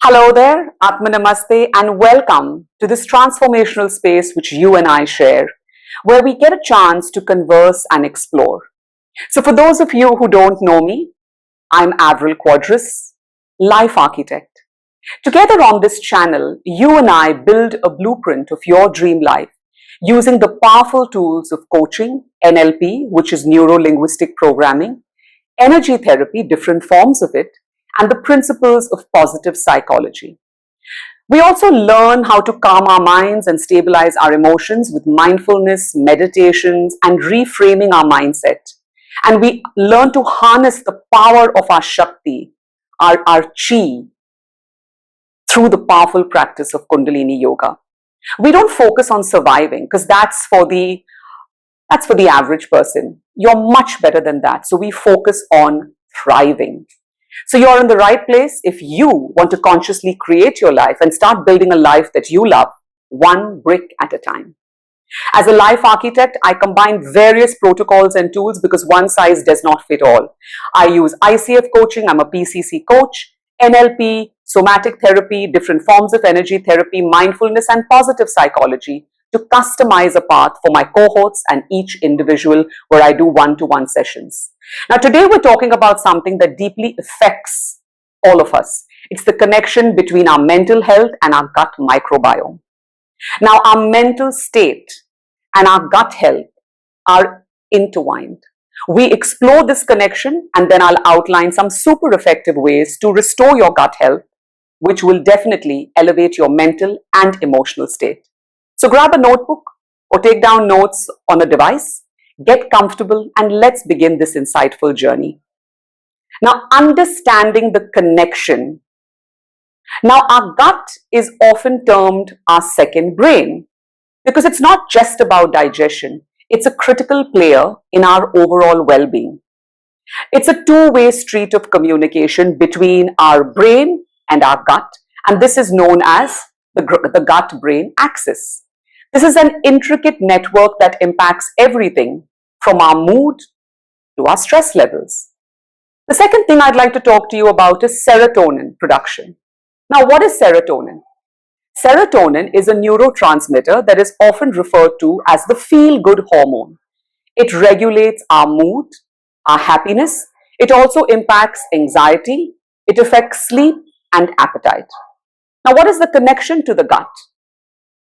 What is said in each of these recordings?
Hello there, Atma Namaste, and welcome to this transformational space which you and I share, where we get a chance to converse and explore. So for those of you who don't know me, I'm Avril Q, life architect. Together on this channel, you and I build a blueprint of your dream life using the powerful tools of coaching, NLP, which is neuro-linguistic programming, energy therapy, different forms of it, and the principles of positive psychology. We also learn how to calm our minds and stabilize our emotions with mindfulness, meditations, and reframing our mindset. And we learn to harness the power of our Shakti, our Chi, through the powerful practice of Kundalini Yoga. We don't focus on surviving because that's for the average person. You're much better than that. So we focus on thriving. So you're in the right place if you want to consciously create your life and start building a life that you love, one brick at a time. As a life architect, I combine various protocols and tools because one size does not fit all. I use ICF coaching, I'm a PCC coach, NLP, somatic therapy, different forms of energy therapy, mindfulness, and positive psychology to customize a path for my cohorts and each individual where I do one-to-one sessions. Now, today we're talking about something that deeply affects all of us. It's the connection between our mental health and our gut microbiome. Now, our mental state and our gut health are intertwined. We explore this connection and then I'll outline some super effective ways to restore your gut health, which will definitely elevate your mental and emotional state. So grab a notebook or take down notes on a device. Get comfortable and let's begin this insightful journey. Now, understanding the connection. Now, our gut is often termed our second brain because it's not just about digestion. It's a critical player in our overall well-being. It's a two-way street of communication between our brain and our gut, and this is known as the gut-brain axis. This is an intricate network that impacts everything from our mood to our stress levels. The second thing I'd like to talk to you about is serotonin production. Now, what is serotonin? Serotonin is a neurotransmitter that is often referred to as the feel-good hormone. It regulates our mood, our happiness. It also impacts anxiety. It affects sleep and appetite. Now, what is the connection to the gut?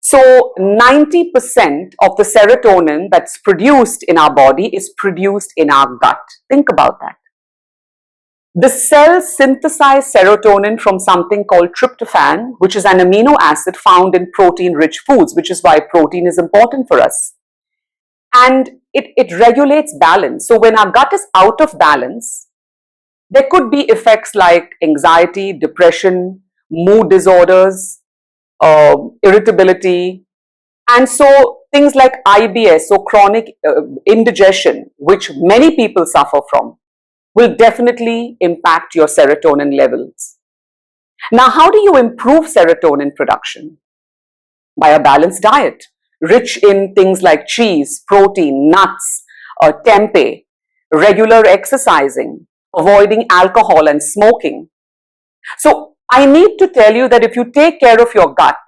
So 90% of the serotonin that's produced in our body is produced in our gut. Think about that. The cells synthesize serotonin from something called tryptophan, which is an amino acid found in protein-rich foods, which is why protein is important for us. And it regulates balance. So when our gut is out of balance, there could be effects like anxiety, depression, mood disorders, irritability, and so things like IBS, so chronic indigestion, which many people suffer from, will definitely impact your serotonin levels. Now, how do you improve serotonin production? By a balanced diet, rich in things like cheese, protein, nuts, tempeh, regular exercising, avoiding alcohol and smoking. So I need to tell you that if you take care of your gut,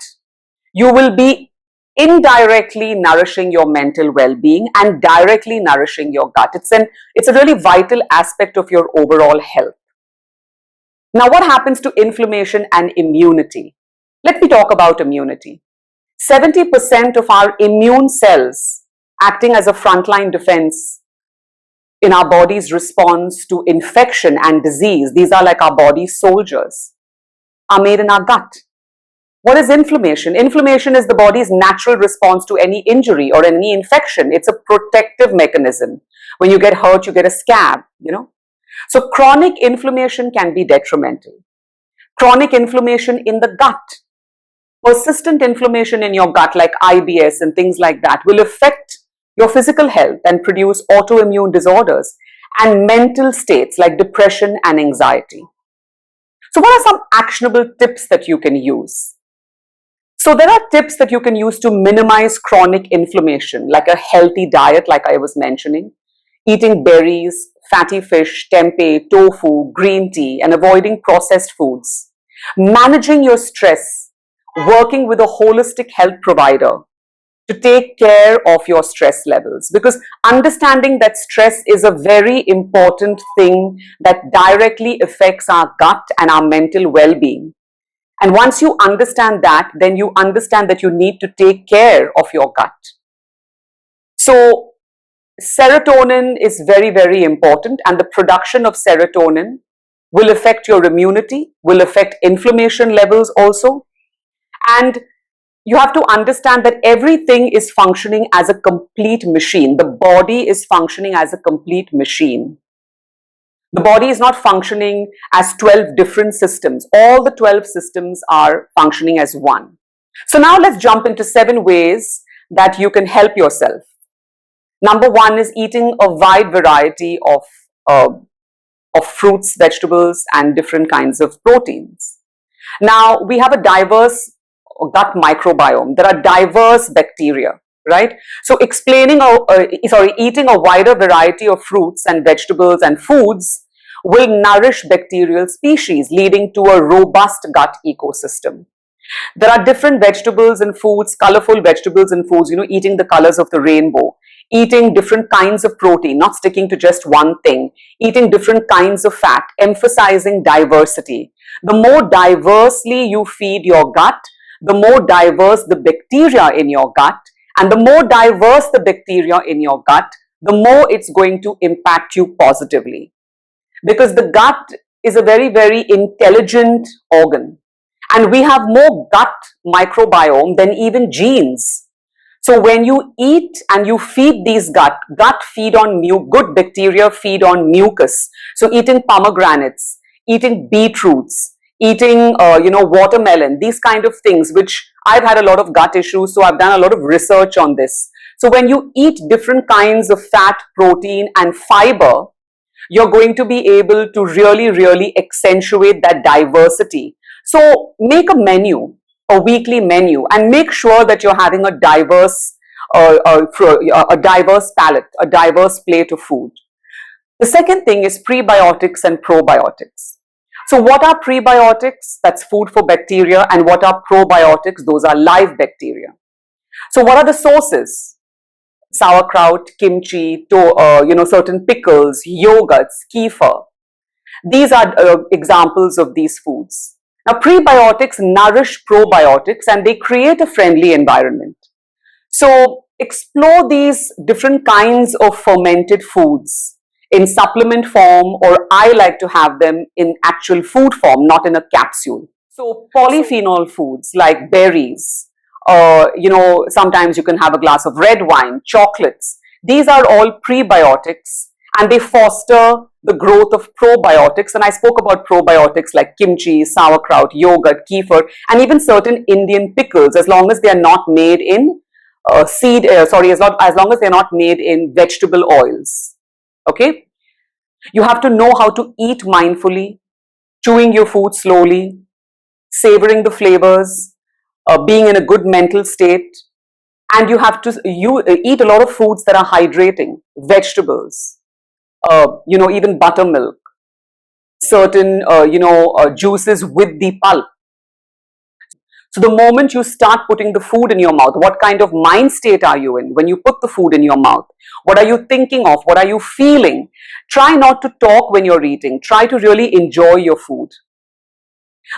you will be indirectly nourishing your mental well-being and directly nourishing your gut. It's a really vital aspect of your overall health. Now, what happens to inflammation and immunity? Let me talk about immunity. 70% of our immune cells acting as a frontline defense in our body's response to infection and disease, these are like our body's soldiers, are made in our gut. What is inflammation? Inflammation is the body's natural response to any injury or any infection. It's a protective mechanism. When you get hurt, you get a scab, So chronic inflammation can be detrimental. Chronic inflammation in the gut, persistent inflammation in your gut like IBS and things like that will affect your physical health and produce autoimmune disorders and mental states like depression and anxiety. So what are some actionable tips that you can use? So there are tips that you can use to minimize chronic inflammation, like a healthy diet, like I was mentioning, eating berries, fatty fish, tempeh, tofu, green tea, and avoiding processed foods. Managing your stress, working with a holistic health provider to take care of your stress levels, because understanding that stress is a very important thing that directly affects our gut and our mental well-being. And once you understand that, then you understand that you need to take care of your gut. So serotonin is very, very important, and the production of serotonin will affect your immunity, will affect inflammation levels also. And you have to understand that everything is functioning as a complete machine. The body is functioning as a complete machine. The body is not functioning as 12 different systems. All the 12 systems are functioning as one. So now let's jump into 7 ways that you can help yourself. Number 1 is eating a wide variety of fruits, vegetables, and different kinds of proteins. Now, we have a diverse gut microbiome. There are diverse bacteria, right? So eating a wider variety of fruits and vegetables and foods will nourish bacterial species, leading to a robust gut ecosystem. There are different vegetables and foods, colorful vegetables and foods, eating the colors of the rainbow, eating different kinds of protein, not sticking to just one thing, eating different kinds of fat, emphasizing diversity. The more diversely you feed your gut, the more diverse the bacteria in your gut, and the more diverse the bacteria in your gut, the more it's going to impact you positively. Because the gut is a very, very intelligent organ, and we have more gut microbiome than even genes. So when you eat and you feed these gut feed on good bacteria feed on mucus. So eating pomegranates, eating beetroots, eating watermelon, these kind of things, which I've had a lot of gut issues, so I've done a lot of research on this. So when you eat different kinds of fat, protein, and fiber, you're going to be able to really, really accentuate that diversity. So make a menu, a weekly menu, and make sure that you're having a diverse palate, a diverse plate of food. The second thing is prebiotics and probiotics. So what are prebiotics? That's food for bacteria. And what are probiotics? Those are live bacteria. So what are the sources? Sauerkraut, kimchi, certain pickles, yogurts, kefir. These are examples of these foods. Now, prebiotics nourish probiotics and they create a friendly environment. So, explore these different kinds of fermented foods in supplement form, or I like to have them in actual food form, not in a capsule. So, polyphenol foods like berries, sometimes you can have a glass of red wine, chocolates. These are all prebiotics and they foster the growth of probiotics. And I spoke about probiotics like kimchi, sauerkraut, yogurt, kefir, and even certain Indian pickles, as long as they are not made in as long as they're not made in vegetable oils. Okay? You have to know how to eat mindfully, chewing your food slowly, savoring the flavors, being in a good mental state, and you have to eat a lot of foods that are hydrating, vegetables, even buttermilk, certain juices with the pulp. So the moment you start putting the food in your mouth, what kind of mind state are you in when you put the food in your mouth? What are you thinking of? What are you feeling? Try not to talk when you're eating. Try to really enjoy your food.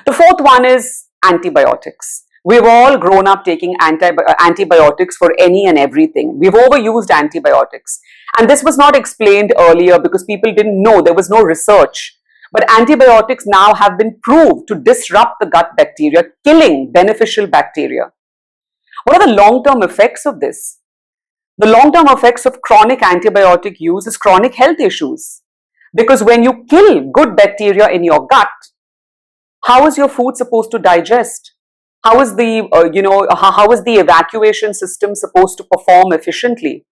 The fourth one is antibiotics. We've all grown up taking antibiotics for any and everything. We've overused antibiotics. And this was not explained earlier because people didn't know. There was no research. But antibiotics now have been proved to disrupt the gut bacteria, killing beneficial bacteria. What are the long-term effects of this? The long-term effects of chronic antibiotic use is chronic health issues. Because when you kill good bacteria in your gut, how is your food supposed to digest? How is the evacuation system supposed to perform efficiently?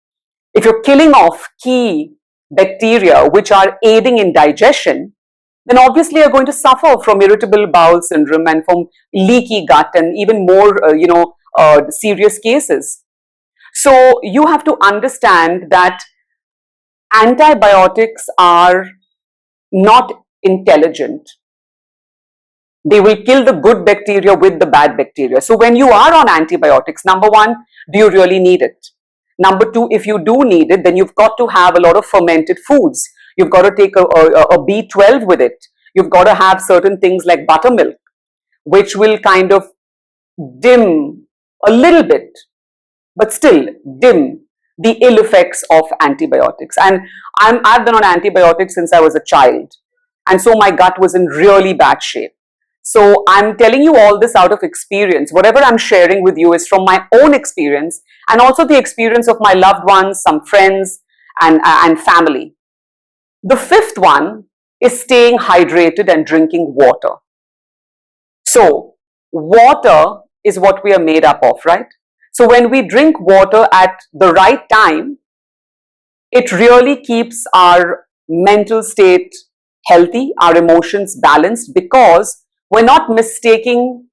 If you're killing off key bacteria which are aiding in digestion, then obviously you're going to suffer from irritable bowel syndrome and from leaky gut and even more, serious cases. So you have to understand that antibiotics are not intelligent. They will kill the good bacteria with the bad bacteria. So when you are on antibiotics, number one, do you really need it? Number two, if you do need it, then you've got to have a lot of fermented foods. You've got to take a B12 with it. You've got to have certain things like buttermilk, which will kind of dim a little bit, but still dim the ill effects of antibiotics. And I've been on antibiotics since I was a child. And so my gut was in really bad shape. So I'm telling you all this out of experience. Whatever I'm sharing with you is from my own experience and also the experience of my loved ones, some friends and family. The fifth one is staying hydrated and drinking water. So water is what we are made up of, right? So when we drink water at the right time, it really keeps our mental state healthy, our emotions balanced, because we're not mistaking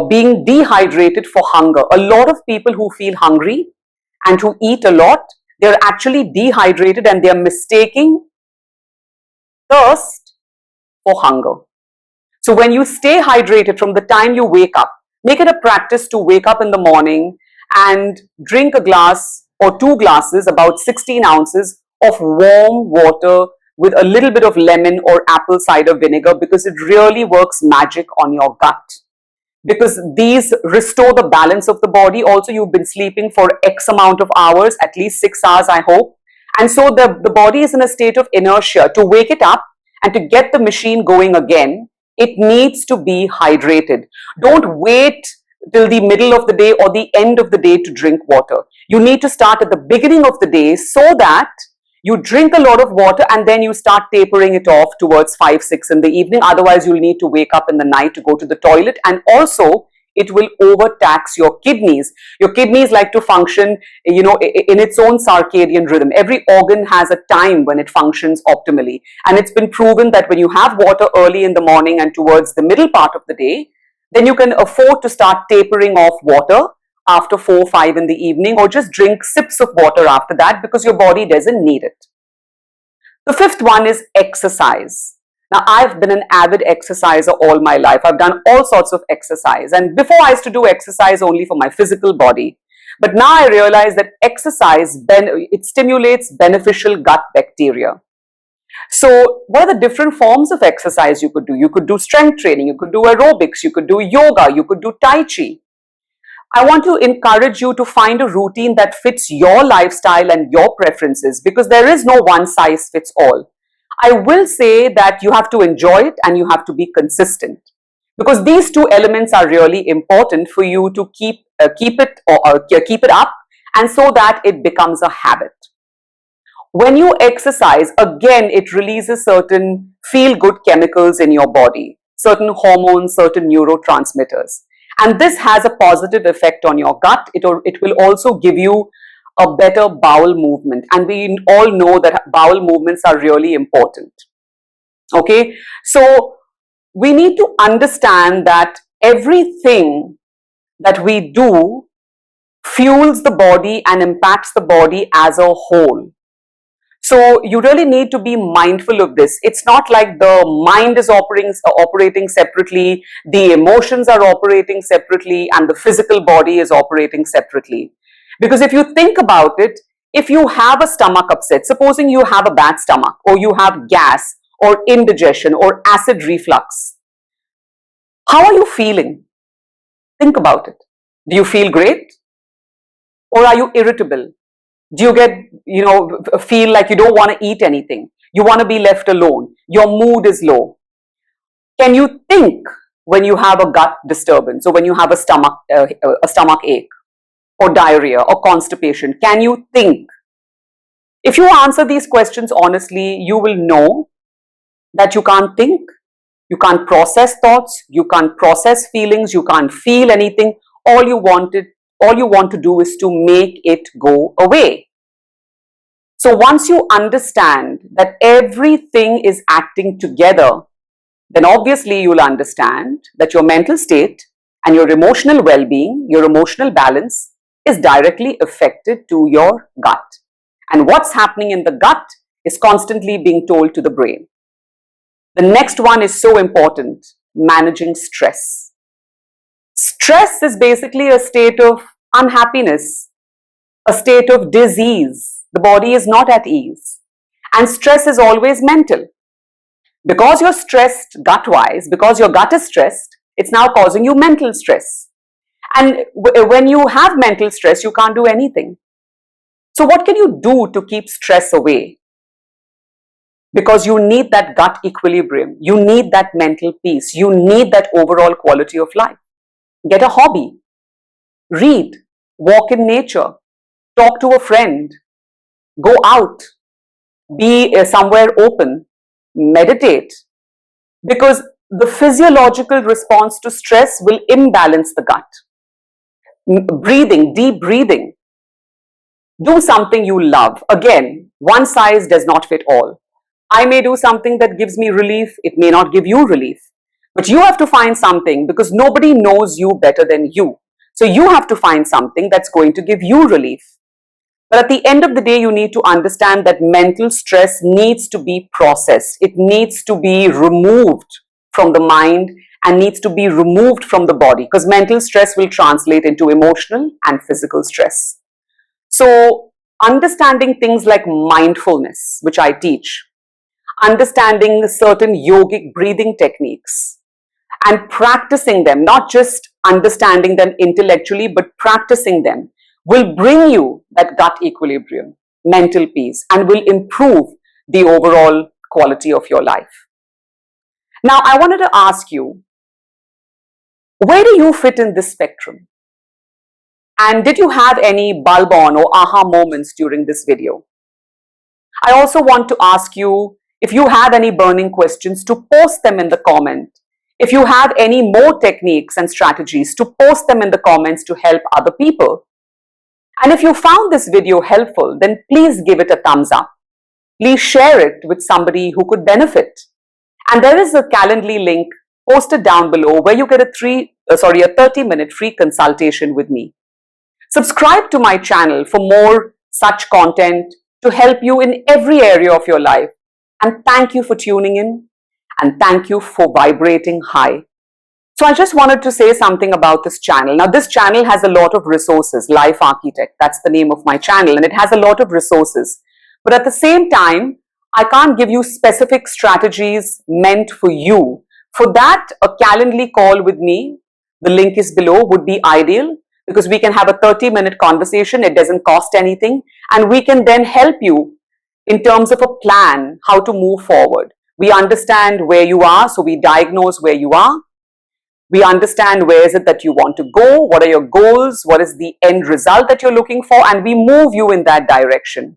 being dehydrated for hunger. A lot of people who feel hungry and who eat a lot, they're actually dehydrated and they're mistaking thirst for hunger. So when you stay hydrated from the time you wake up, make it a practice to wake up in the morning and drink a glass or 2 glasses, about 16 ounces of warm water with a little bit of lemon or apple cider vinegar, because it really works magic on your gut. Because these restore the balance of the body. Also, you've been sleeping for X amount of hours, at least 6 hours, I hope. And so the body is in a state of inertia. To wake it up and to get the machine going again, it needs to be hydrated. Don't wait till the middle of the day or the end of the day to drink water. You need to start at the beginning of the day so that you drink a lot of water and then you start tapering it off towards 5, 6 in the evening. Otherwise, you'll need to wake up in the night to go to the toilet, and also it will overtax your kidneys. Your kidneys like to function, in its own circadian rhythm. Every organ has a time when it functions optimally. And it's been proven that when you have water early in the morning and towards the middle part of the day, then you can afford to start tapering off water after 4, 5 in the evening, or just drink sips of water after that, because your body doesn't need it. The fifth one is exercise. Now, I've been an avid exerciser all my life. I've done all sorts of exercise. And before, I used to do exercise only for my physical body. But now I realize that exercise, it stimulates beneficial gut bacteria. So what are the different forms of exercise you could do? You could do strength training, you could do aerobics, you could do yoga, you could do Tai Chi. I want to encourage you to find a routine that fits your lifestyle and your preferences, because there is no one size fits all. I will say that you have to enjoy it and you have to be consistent, because these 2 elements are really important for you to keep it up, and so that it becomes a habit. When you exercise, again, it releases certain feel-good chemicals in your body, certain hormones, certain neurotransmitters. And this has a positive effect on your gut. It will also give you a better bowel movement. And we all know that bowel movements are really important. Okay, so we need to understand that everything that we do fuels the body and impacts the body as a whole. So you really need to be mindful of this. It's not like the mind is operating separately, the emotions are operating separately, and the physical body is operating separately. Because if you think about it, if you have a stomach upset, supposing you have a bad stomach, or you have gas or indigestion or acid reflux, how are you feeling? Think about it. Do you feel great? Or are you irritable? Do you feel like you don't want to eat anything? You want to be left alone. Your mood is low. Can you think when you have a gut disturbance, or when you have a stomach ache or diarrhea or constipation? Can you think? If you answer these questions honestly, you will know that you can't think, you can't process thoughts, you can't process feelings, you can't feel anything. All you want to do is to make it go away. So once you understand that everything is acting together, then obviously you'll understand that your mental state and your emotional well-being, your emotional balance is directly affected to your gut. And what's happening in the gut is constantly being told to the brain. The next one is so important. managing stress. Stress is basically a state of unhappiness, a state of disease. The body is not at ease. And stress is always mental. Because you're stressed gut-wise, because your gut is stressed, it's now causing you mental stress. And when you have mental stress, you can't do anything. So what can you do to keep stress away? Because you need that gut equilibrium. You need that mental peace. You need that overall quality of life. Get a hobby. Read. Walk in nature. Talk to a friend. Go out. Be somewhere open. Meditate. Because the physiological response to stress will imbalance the gut. Breathing, deep breathing. Do something you love. Again, one size does not fit all. I may do something that gives me relief. It may not give you relief. But you have to find something because nobody knows you better than you. So you have to find something that's going to give you relief. But at the end of the day, you need to understand that mental stress needs to be processed. It needs to be removed from the mind and needs to be removed from the body because mental stress will translate into emotional and physical stress. So understanding things like mindfulness, which I teach, understanding certain yogic breathing techniques and practicing them, not just understanding them intellectually, but practicing them will bring you that gut equilibrium, mental peace, and will improve the overall quality of your life. Now, I wanted to ask you, where do you fit in this spectrum? And did you have any bulb on or aha moments during this video? I also want to ask you, if you have any burning questions, to post them in the comment. If you have any more techniques and strategies, to post them in the comments to help other people. And if you found this video helpful, then please give it a thumbs up. Please share it with somebody who could benefit. And there is a Calendly link posted down below where you get a 30-minute free consultation with me. Subscribe to my channel for more such content to help you in every area of your life. And thank you for tuning in, and thank you for vibrating high. So I just wanted to say something about this channel. Now, this channel has a lot of resources. Life Architect, that's the name of my channel, and it has a lot of resources. But at the same time, I can't give you specific strategies meant for you. For that, a Calendly call with me, the link is below, would be ideal because we can have a 30-minute conversation. It doesn't cost anything, and we can then help you in terms of a plan, how to move forward. We understand where you are, so we diagnose where you are. We understand where is it that you want to go, what are your goals, what is the end result that you're looking for, and we move you in that direction.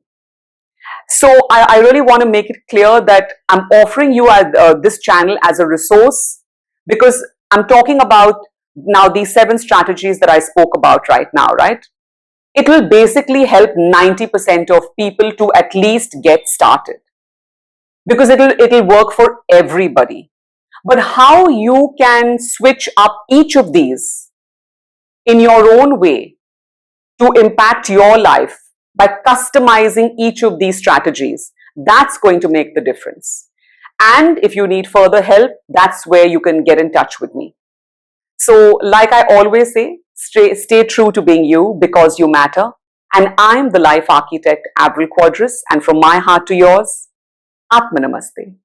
So I really want to make it clear that I'm offering you this channel as a resource because I'm talking about now these 7 strategies that I spoke about right now, right? It will basically help 90% of people to at least get started because it'll work for everybody. But how you can switch up each of these in your own way to impact your life by customizing each of these strategies, that's going to make the difference. And if you need further help, that's where you can get in touch with me. So like I always say, stay true to being you because you matter. And I'm the Life Architect, Avril Q, and from my heart to yours, Atma Namaste.